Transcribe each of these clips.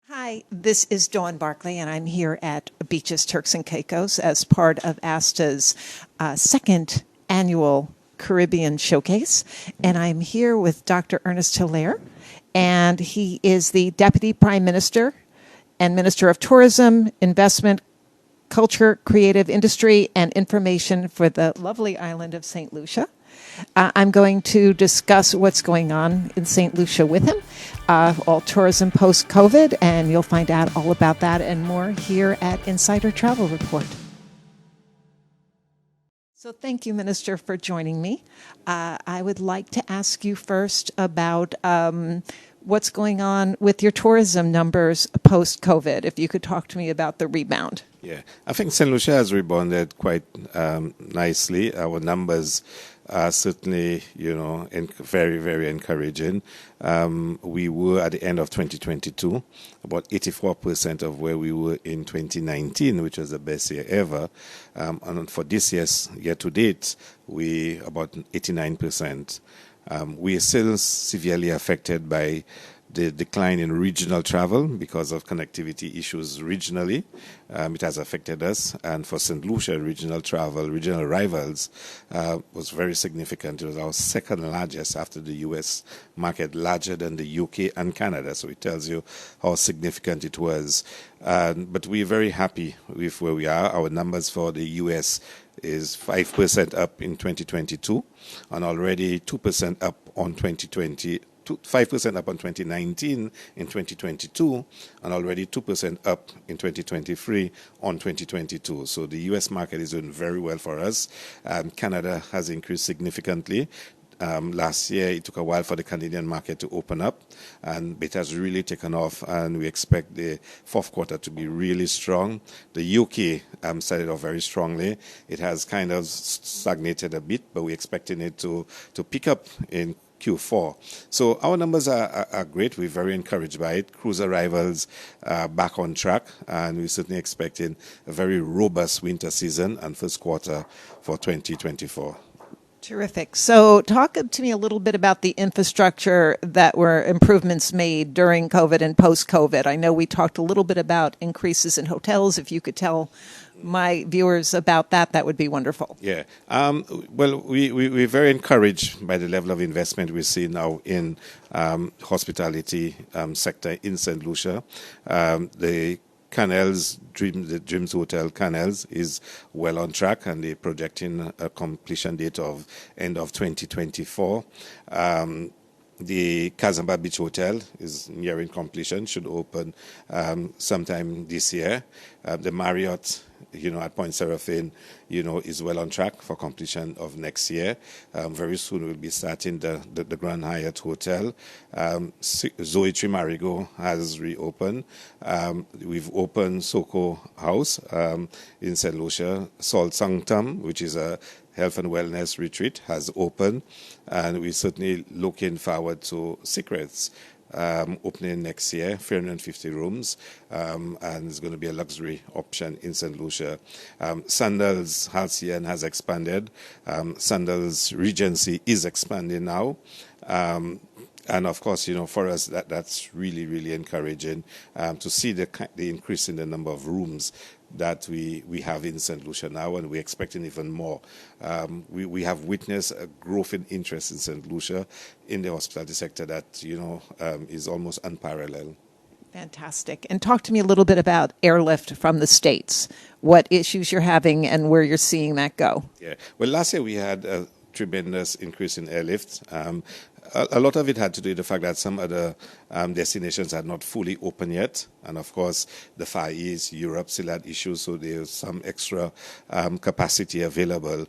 Hi, this is Dawn Barkley, and I'm here at Beaches, Turks and Caicos as part of ASTA's second annual Caribbean Showcase. And I'm here with Dr. Ernest Hilaire, and he is the Deputy Prime Minister and Minister of Tourism, Investment, Culture, Creative Industry, and Information for the lovely island of St. Lucia. I'm going to discuss what's going on in St. Lucia with him, all tourism post-COVID, and you'll find out all about that and more here at Insider Travel Report. So thank you, Minister, for joining me. I would like to ask you first about what's going on with your tourism numbers post-COVID. If you could talk to me about the rebound. Yeah, I think St. Lucia has rebounded quite nicely. Our numbers are certainly, very, very encouraging. We were at the end of 2022, about 84% of where we were in 2019, which was the best year ever. And for this year to date, we about 89%. We are still severely affected by the decline in regional travel because of connectivity issues regionally. It has affected us. And for St. Lucia, regional travel, regional arrivals was very significant. It was our second largest after the U.S. market, larger than the U.K. and Canada. So it tells you how significant it was. But we're very happy with where we are. Our numbers for the U.S. is 5% up in 2022 and already 2% up on 2020. 5% up on 2019 in 2022 and already 2% up in 2023 on 2022. So the U.S. market is doing very well for us. Canada has increased significantly. Last year, it took a while for the Canadian market to open up, and it has really taken off, and we expect the fourth quarter to be really strong. The UK started off very strongly. It has kind of stagnated a bit, but we're expecting it to pick up in Q4. So our numbers are great. We're very encouraged by it. Cruise arrivals are back on track, and we're certainly expecting a very robust winter season and first quarter for 2024. Terrific. So talk to me a little bit about the infrastructure that were improvements made during COVID and post-COVID. I know we talked a little bit about increases in hotels. If you could tell my viewers about that, that would be wonderful. Yeah. Well, we're very encouraged by the level of investment we see now in hospitality sector in St. Lucia. The Canals, the Dreams Hotel Canals is well on track, and they're projecting a completion date of end of 2024. The Kazamba Beach Hotel is nearing completion, should open sometime this year. The Marriott, at Point Seraphin, is well on track for completion of next year. Very soon we'll be starting the Grand Hyatt Hotel. Zoe Trimarigo has reopened. We've opened Soko House in St. Lucia. Salt Sanctum, which is a health and wellness retreat, has opened, and we're certainly looking forward to Secrets opening next year, 350 rooms, and it's going to be a luxury option in St. Lucia. Sandals Halcyon has expanded. Sandals Regency is expanding now. And of course, for us, that's really, really encouraging to see the increase in the number of rooms that we have in St. Lucia now, and we're expecting even more. We have witnessed a growth in interest in St. Lucia in the hospitality sector that, is almost unparalleled. Fantastic. And talk to me a little bit about airlift from the States, what issues you're having and where you're seeing that go. Yeah. Well, last year we had a tremendous increase in airlift. A lot of it had to do with the fact that some other destinations had not fully opened yet. And of course, the Far East, Europe still had issues, so there's some extra capacity available.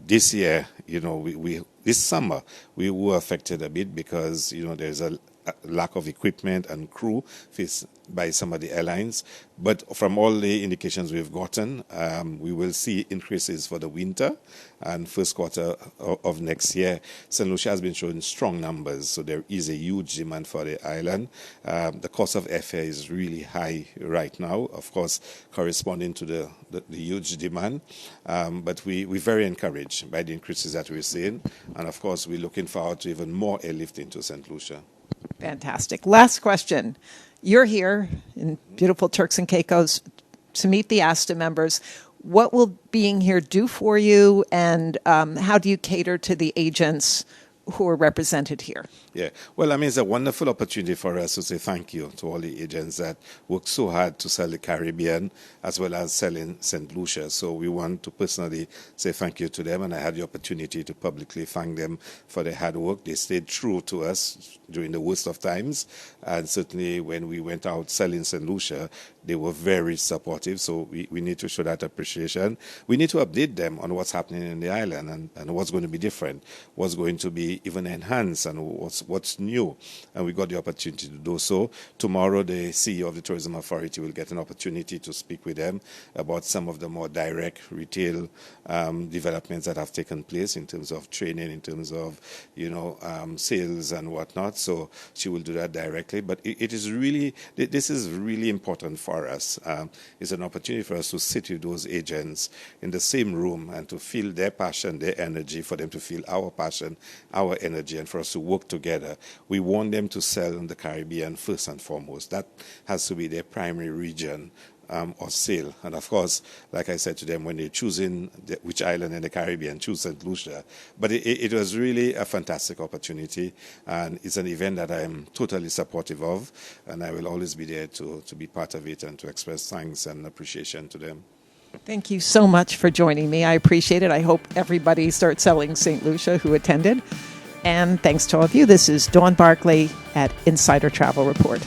This year, this summer, we were affected a bit because, there's a lack of equipment and crew faced by some of the airlines. But from all the indications we've gotten, we will see increases for the winter and first quarter of next year. St. Lucia has been showing strong numbers, so there is a huge demand for the island. The cost of airfare is really high right now, of course, corresponding to the huge demand. But we're very encouraged by the increases that we're seeing. And of course, we're looking forward to even more airlift into St. Lucia. Fantastic. Last question. you're here in beautiful Turks and Caicos to meet the ASTA members. What will being here do for you, and how do you cater to the agents who are represented here? Yeah, well, I mean, it's a wonderful opportunity for us to say thank you to all the agents that worked so hard to sell the Caribbean as well as selling St. Lucia. So we want to personally say thank you to them, and I had the opportunity to publicly thank them for their hard work. They stayed true to us during the worst of times, and certainly when we went out selling St. Lucia, they were very supportive, so we need to show that appreciation. We need to update them on what's happening in the island and what's going to be different, what's going to be even enhanced, and what's new. And we got the opportunity to do so. Tomorrow, the CEO of the Tourism Authority will get an opportunity to speak with them about some of the more direct retail developments that have taken place in terms of training, in terms of, sales and whatnot. So she will do that directly. But this is really important for us. It's an opportunity for us to sit with those agents in the same room and to feel their passion, their energy, for them to feel our passion, our energy, and for us to work together. We want them to sell in the Caribbean first and foremost. That has to be their primary region or sale. And of course, like I said to them, when they're choosing which island in the Caribbean, choose St. Lucia. But it was really a fantastic opportunity, and it's an event that I'm totally supportive of, and I will always be there to be part of it and to express thanks and appreciation to them. Thank you so much for joining me. I appreciate it. I hope everybody starts selling St. Lucia who attended. And thanks to all of you. This is Dawn Barkley at Insider Travel Report.